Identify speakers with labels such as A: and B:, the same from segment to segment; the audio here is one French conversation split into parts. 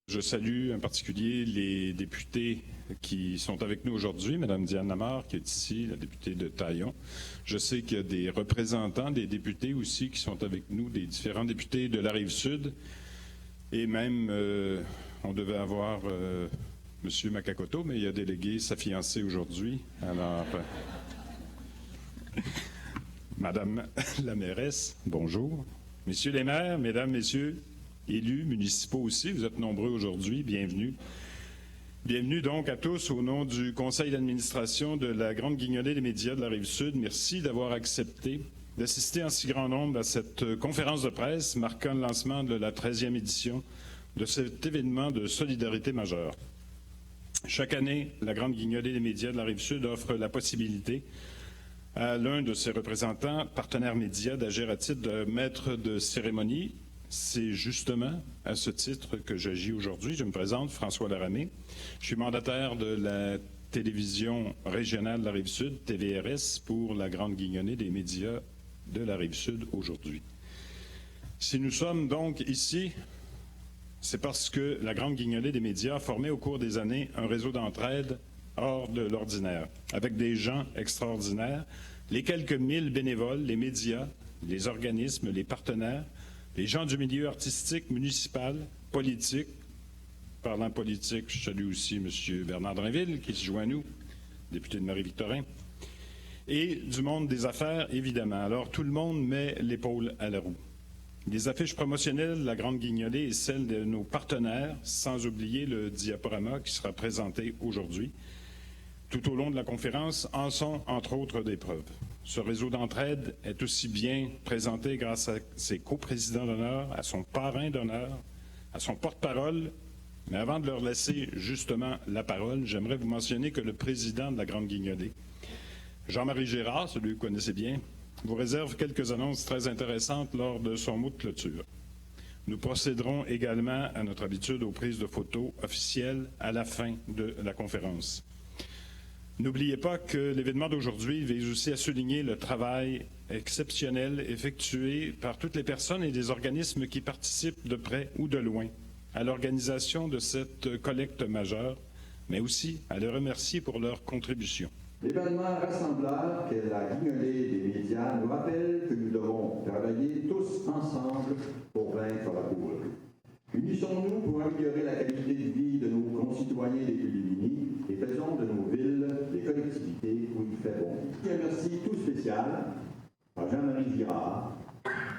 A: Je salue en particulier les députés qui sont avec nous aujourd'hui, Mme Diane Lamar qui est ici, la députée de Taillon. Je sais qu'il y a des représentants des députés aussi qui sont avec nous, des différents députés de la Rive-Sud. Et même, on devait avoir M. Makakoto, mais il a délégué sa fiancée aujourd'hui. Alors, Madame la mairesse, bonjour. Messieurs les maires, mesdames, messieurs, élus municipaux aussi, vous êtes nombreux aujourd'hui, bienvenue. Bienvenue donc à tous au nom du conseil d'administration de la Grande Guignolée des médias de la Rive-Sud. Merci d'avoir accepté d'assister en si grand nombre à cette conférence de presse marquant le lancement de la 13e édition de cet événement de solidarité majeure. Chaque année, la Grande Guignolée des médias de la Rive-Sud offre la possibilité à l'un de ses représentants, partenaires médias, d'agir à titre de maître de cérémonie. C'est justement à ce titre que j'agis aujourd'hui. Je me présente, François Laramé. Je suis mandataire de la télévision régionale de la Rive-Sud, TVRS, pour la Grande Guignolée des médias de la Rive-Sud aujourd'hui. Si nous sommes donc ici, c'est parce que la Grande Guignolée des médias a formé au cours des années un réseau d'entraide hors de l'ordinaire, avec des gens extraordinaires, les quelques 1000 bénévoles, les médias, les organismes, les partenaires, les gens du milieu artistique, municipal, politique. Parlant politique, je salue aussi M. Bernard Drainville, qui se joint à nous, député de Marie-Victorin, et du monde des affaires, évidemment. Alors, tout le monde met l'épaule à la roue. Les affiches promotionnelles de la Grande Guignolée et celles de nos partenaires, sans oublier le diaporama qui sera présenté aujourd'hui, tout au long de la conférence, en sont, entre autres, des preuves. Ce réseau d'entraide est aussi bien présenté grâce à ses coprésidents d'honneur, à son parrain d'honneur, à son porte-parole. Mais avant de leur laisser justement la parole, j'aimerais vous mentionner que le président de la Grande Guignolée, Jean-Marie Gérard, celui que vous connaissez bien, vous réserve quelques annonces très intéressantes lors de son mot de clôture. Nous procéderons également à notre habitude aux prises de photos officielles à la fin de la conférence. N'oubliez pas que l'événement d'aujourd'hui vise aussi à souligner le travail exceptionnel effectué par toutes les personnes et des organismes qui participent de près ou de loin à l'organisation de cette collecte majeure, mais aussi à les remercier pour leur contribution.
B: L'événement rassembleur qu'est la Guignolée des médias nous rappelle que nous devons travailler tous ensemble pour vaincre la pauvreté. Unissons-nous pour améliorer la qualité de vie de nos concitoyens les plus démunis et faisons de nos villes des collectivités où il fait bon. Un merci tout spécial à Jean-Marie Girard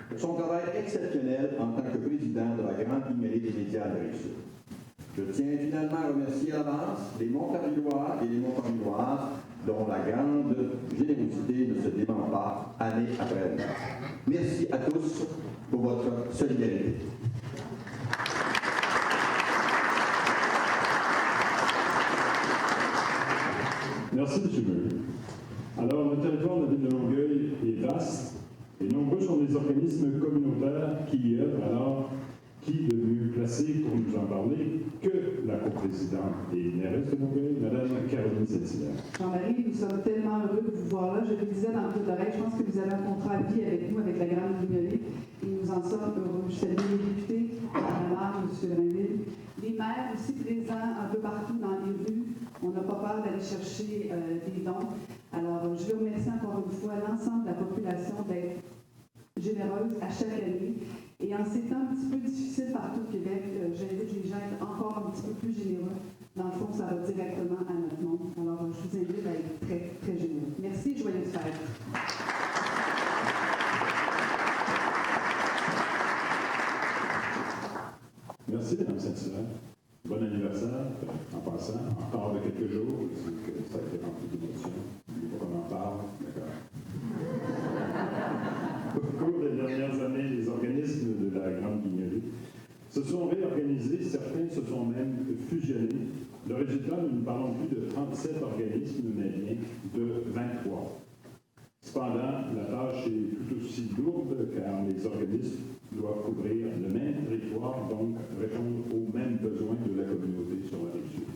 B: pour son travail exceptionnel en tant que président de la Grande Guignolée des médias de la Rive-Sud. Je tiens finalement à remercier à l'avance les Montarvillois et les Montarvilloises dont la grande générosité ne se dément pas année après année. Merci à tous pour votre solidarité.
C: Merci, M. Meury. Alors, le territoire de la ville de Longueuil est vaste et nombreux sont les organismes communautaires qui y œuvrent. Alors, qui de mieux placé pour nous en parler que la coprésidente et mairesse de Longueuil, Mme Caroline Saint-Hilaire.
D: Jean-Marie, nous sommes tellement heureux de vous voir là. Je le disais dans le tour d'oreille, je pense que vous avez un contrat à vie avec nous, avec la Grande Guignolée, et nous en sommes heureux. Je salue les députés, Mme Lamar, M. Drainville, les maires aussi présents un peu partout dans les rues. On n'a pas peur d'aller chercher des dons. Alors, je veux remercier encore une fois l'ensemble de la population d'être généreuse à chaque année. Et en ces temps un petit peu difficiles partout au Québec, j'invite les gens à être encore un petit peu plus généreux. Dans le fond, ça va directement à notre monde. Alors, je vous invite à être très, très généreux. Merci et joyeuses fêtes.
C: Merci, Mme Saint-Hilaire. Bon anniversaire, en passant, encore de quelques jours, que ça a été rempli d'émotions. Il faut qu'on en parle, d'accord. Au cours des dernières années, les organismes de la Grande Guignolée se sont réorganisés, certains se sont même fusionnés. Le résultat, nous ne parlons plus de 37 organismes, mais bien de 23. Cependant, la tâche est tout aussi lourde car les organismes doivent couvrir le même territoire, donc répondre aux mêmes besoins de la communauté sur la Rive-Sud.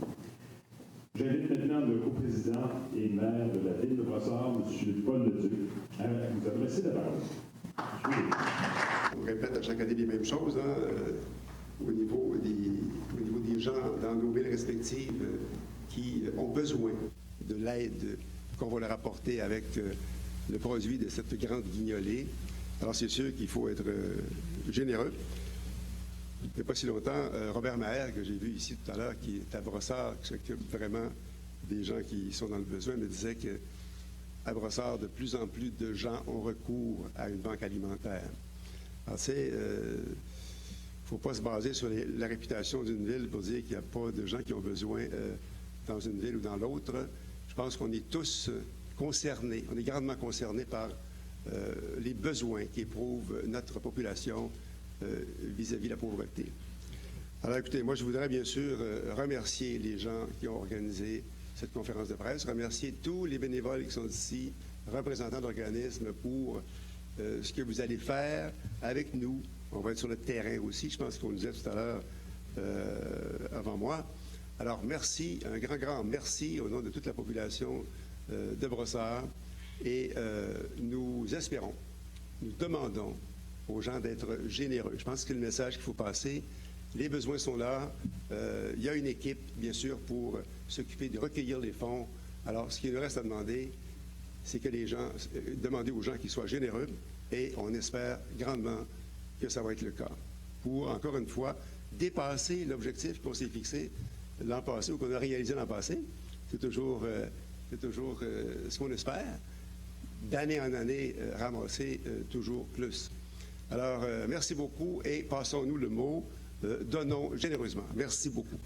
C: J'invite maintenant le coprésident et maire de la ville de Brossard, M. Paul Leduc, à vous adresser la parole.
E: On répète à chaque année les mêmes choses au niveau des dans nos villes respectives qui ont besoin de l'aide qu'on va leur apporter avec le produit de cette grande guignolée. Alors, c'est sûr qu'il faut être généreux. Il n'y a pas si longtemps, Robert Maher, que j'ai vu ici tout à l'heure, qui est à Brossard, qui s'occupe vraiment des gens qui sont dans le besoin, me disait qu'à Brossard, de plus en plus de gens ont recours à une banque alimentaire. Alors, il ne faut pas se baser sur la réputation d'une ville pour dire qu'il n'y a pas de gens qui ont besoin dans une ville ou dans l'autre. Je pense qu'on est tous concernés, on est grandement concernés par les besoins qu'éprouve notre population vis-à-vis de la pauvreté. Alors écoutez, moi je voudrais bien sûr remercier les gens qui ont organisé cette conférence de presse, remercier tous les bénévoles qui sont ici, représentants d'organismes pour ce que vous allez faire avec nous. On va être sur le terrain aussi, je pense qu'on nous disait tout à l'heure avant moi. Alors merci, un grand merci au nom de toute la population de Brossard et nous espérons, nous demandons aux gens d'être généreux. Je pense que c'est le message qu'il faut passer. Les besoins sont là. Il y a une équipe, bien sûr, pour s'occuper de recueillir les fonds. Alors, ce qu'il nous reste à demander, c'est que les gens, demander aux gens qu'ils soient généreux et on espère grandement que ça va être le cas pour, encore une fois, dépasser l'objectif qu'on s'est fixé l'an passé ou qu'on a réalisé l'an passé. C'est toujours ce qu'on espère. D'année en année, ramasser toujours plus. Alors, merci beaucoup et passons-nous le mot. Donnons généreusement. Merci beaucoup.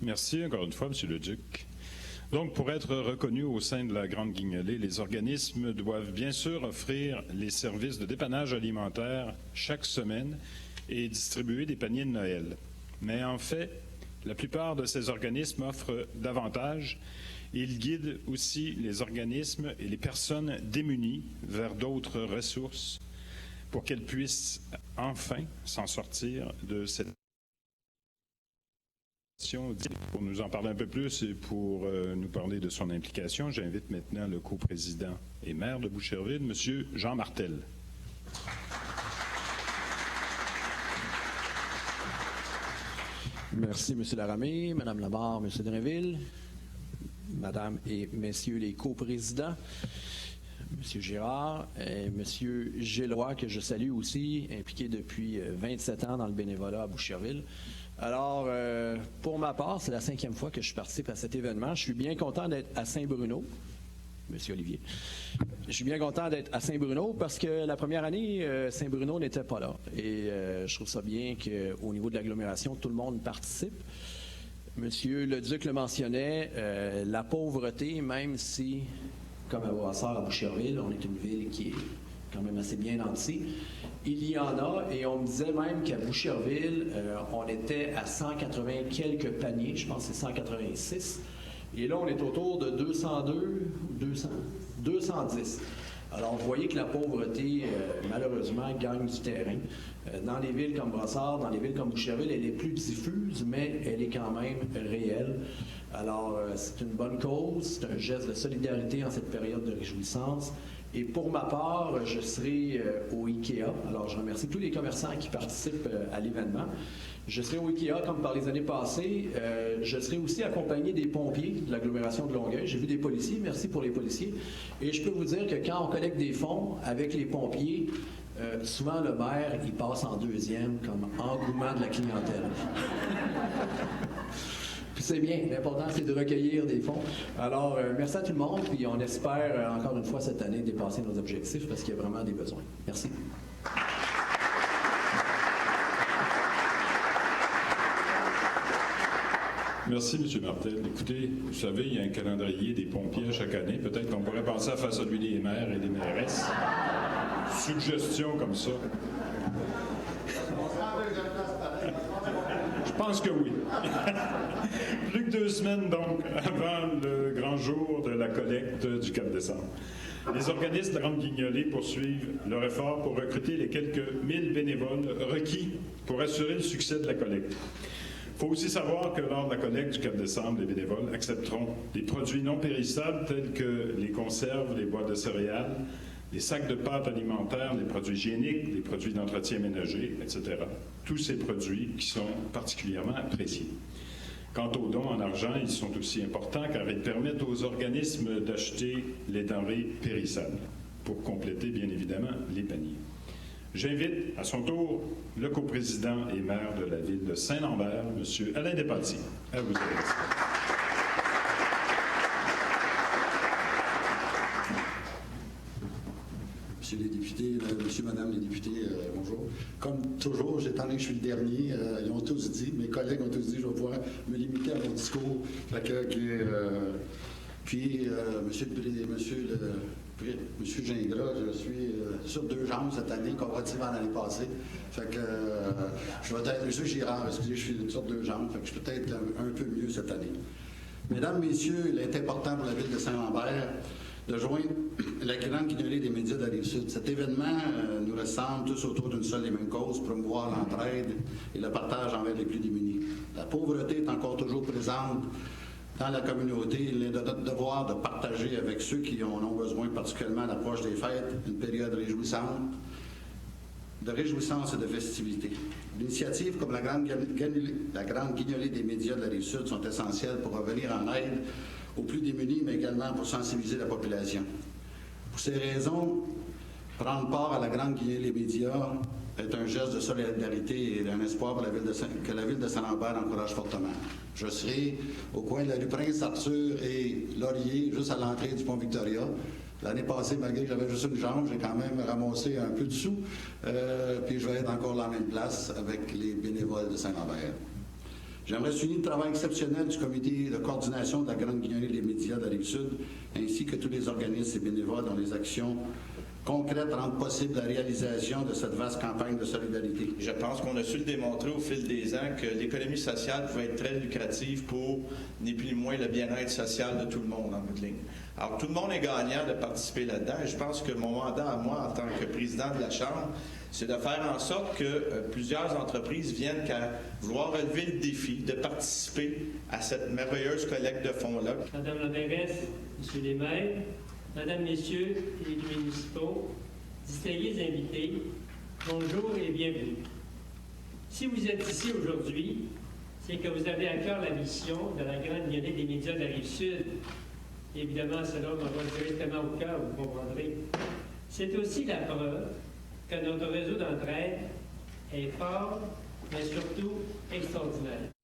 A: Merci encore une fois, M. le Duc. Donc, pour être reconnus au sein de la Grande Guignolée, les organismes doivent bien sûr offrir les services de dépannage alimentaire chaque semaine et distribuer des paniers de Noël. Mais en fait, la plupart de ces organismes offrent davantage. Ils guident aussi les organismes et les personnes démunies vers d'autres ressources pour qu'elles puissent enfin s'en sortir de cette situation. Pour nous en parler un peu plus et pour nous parler de son implication, j'invite maintenant le coprésident et maire de Boucherville, M. Jean Martel.
F: Merci, M. Laramé, Mme Labarre, M. Drainville, Madame et Messieurs les coprésidents, M. Girard et M. Gilroy, que je salue aussi, impliqué depuis 27 ans dans le bénévolat à Boucherville. Alors, pour ma part, c'est la 5e fois que je participe à cet événement. Je suis bien content d'être à Saint-Bruno. Monsieur Olivier. Je suis bien content d'être à Saint-Bruno parce que la première année, Saint-Bruno n'était pas là. Et je trouve ça bien qu'au niveau de l'agglomération, tout le monde participe. Monsieur le Duc le mentionnait, la pauvreté, même si, comme à Brossard, à Boucherville, on est une ville qui est quand même assez bien nantie, il y en a, et on me disait même qu'à Boucherville, on était à 180 quelques paniers, je pense que c'est 186, et là, on est autour de 202, 210. Alors, vous voyez que la pauvreté, malheureusement, gagne du terrain. Dans les villes comme Brossard, dans les villes comme Boucherville, elle est plus diffuse, mais elle est quand même réelle. Alors, c'est une bonne cause, c'est un geste de solidarité en cette période de réjouissance. Et pour ma part, je serai au IKEA. Alors, je remercie tous les commerçants qui participent à l'événement. Je serai au IKEA comme par les années passées. Je serai aussi accompagné des pompiers de l'agglomération de Longueuil. J'ai vu des policiers, merci pour les policiers. Et je peux vous dire que quand on collecte des fonds avec les pompiers, souvent le maire, il passe en deuxième comme engouement de la clientèle. Puis c'est bien, l'important c'est de recueillir des fonds. Alors, merci à tout le monde, puis on espère encore une fois cette année dépasser nos objectifs parce qu'il y a vraiment des besoins. Merci.
A: Merci, M. Martel. Écoutez, vous savez, il y a un calendrier des pompiers à chaque année. Peut-être qu'on pourrait penser à faire celui des maires et des mairesses. Suggestion comme ça. Je pense que oui. Plus que 2 semaines, donc, avant le grand jour de la collecte du 4 décembre. Les organismes de la Grande Guignolée poursuivent leur effort pour recruter les quelques 1000 bénévoles requis pour assurer le succès de la collecte. Il faut aussi savoir que lors de la collecte du 4 décembre, les bénévoles accepteront des produits non périssables tels que les conserves, les boîtes de céréales, les sacs de pâtes alimentaires, les produits hygiéniques, les produits d'entretien ménager, etc. Tous ces produits qui sont particulièrement appréciés. Quant aux dons en argent, ils sont aussi importants car ils permettent aux organismes d'acheter les denrées périssables pour compléter, bien évidemment, les paniers. J'invite à son tour le coprésident et maire de la ville de Saint-Lambert, M. Alain Despatie, à vous adresser.
G: Monsieur les députés, monsieur, madame les députés, bonjour. Comme toujours, étant donné que je suis le dernier, ils ont tous dit, mes collègues ont tous dit, je vais pouvoir me limiter à mon discours. Monsieur Gingras, je suis sur 2 jambes cette année, comparativement à l'année passée. Fait que je vais être, monsieur Girard, excusez, je suis sur 2 jambes, fait que je suis peut-être un peu mieux cette année. Mesdames, messieurs, il est important pour la ville de Saint-Lambert de joindre la grande guignolée des médias de la Rive-Sud. Cet événement nous rassemble tous autour d'une seule et même cause, promouvoir l'entraide et le partage envers les plus démunis. La pauvreté est encore toujours présente dans la communauté. Il est de notre devoir de partager avec ceux qui en ont besoin, particulièrement à l'approche des fêtes, une période réjouissante, de réjouissance et de festivité. L'initiative comme la grande guignolée des médias de la Rive-Sud sont essentielles pour revenir en aide aux plus démunis, mais également pour sensibiliser la population. Pour ces raisons, prendre part à la grande guignolée des médias est un geste de solidarité et un espoir pour que la ville de Saint-Lambert encourage fortement. Je serai au coin de la rue Prince-Arthur et Laurier, juste à l'entrée du pont Victoria. L'année passée, malgré que j'avais juste une jambe, j'ai quand même ramassé un peu de sous, puis je vais être encore dans la même place avec les bénévoles de Saint-Lambert. J'aimerais souligner le travail exceptionnel du comité de coordination de la grande guignolée des médias de la Rive-Sud, ainsi que tous les organismes et bénévoles dont les actions concrètes rendent possible la réalisation de cette vaste campagne de solidarité.
H: Je pense qu'on a su le démontrer au fil des ans que l'économie sociale pouvait être très lucrative pour, ni plus ni moins, le bien-être social de tout le monde en bout de ligne. Alors, tout le monde est gagnant de participer là-dedans et je pense que mon mandat à moi, en tant que président de la Chambre, c'est de faire en sorte que plusieurs entreprises viennent qu'à vouloir relever le défi de participer à cette merveilleuse collecte de fonds-là.
I: Madame la mairesse, Monsieur les maires, Madame, Messieurs les élus municipaux, distingués invités, bonjour et bienvenue. Si vous êtes ici aujourd'hui, c'est que vous avez à cœur la mission de la grande guignolée des médias de la Rive-Sud. Évidemment, cela me va directement au cœur, vous comprendrez. C'est aussi la preuve que notre réseau d'entraide est fort, mais surtout extraordinaire.